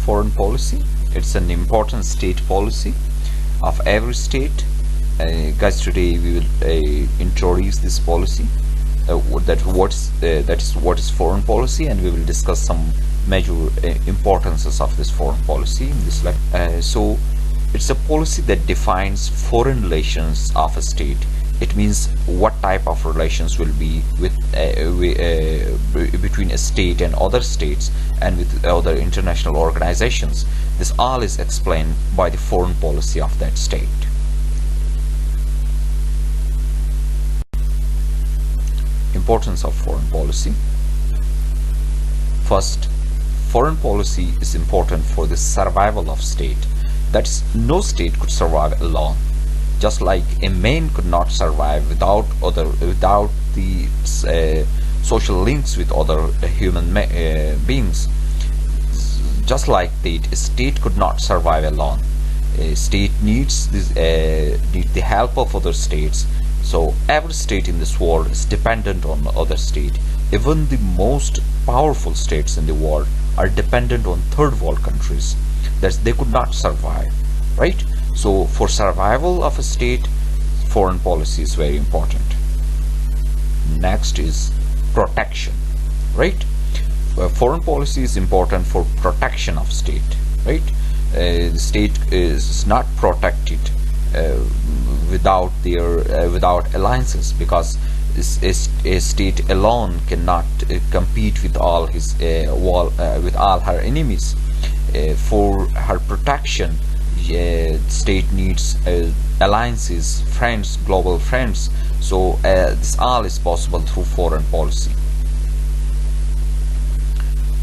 foreign policy? It's an important state policy of every state. Guys, today we will introduce this policy. That is what is foreign policy, and we will discuss some major importances of this foreign policy in this lecture. So it's a policy that defines foreign relations of a state. It means what type of relations will be with between a state and other states and with other international organizations. This all is explained by the foreign policy of that state. Importance of foreign policy. First, foreign policy is important for the survival of state. That is, no state could survive alone. Just like a man could not survive without the social links with other human beings. Just like that, a state could not survive alone. A state needs the help of other states. So every state in this world is dependent on the other state. Even the most powerful states in the world are dependent on third world countries. That they could not survive, right? So for survival of a state, foreign policy is very important. Next is protection, right? Foreign policy is important for protection of state, right? The state is not protected without alliances, because a state alone cannot compete with all her enemies. For her protection, state needs alliances, friends, global friends. So this all is possible through foreign policy.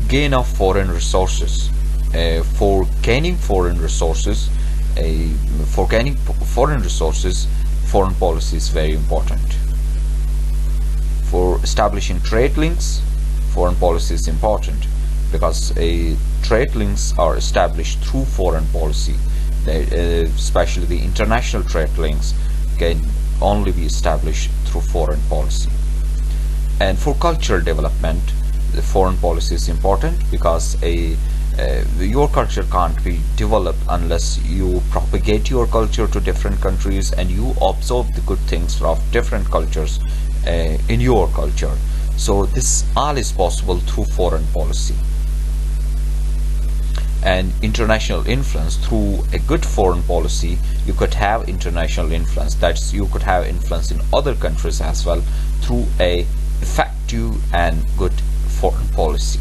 Gain of foreign resources. For gaining foreign resources, foreign policy is very important. For establishing trade links, foreign policy is important, because trade links are established through foreign policy. Especially the international trade links can only be established through foreign policy. And for cultural development, the foreign policy is important, because your culture can't be developed unless you propagate your culture to different countries and you observe the good things of different cultures in your culture. So this all is possible through foreign policy. And international influence. Through a good foreign policy, you could have international influence. That's, you could have influence in other countries as well through a effective and good foreign policy.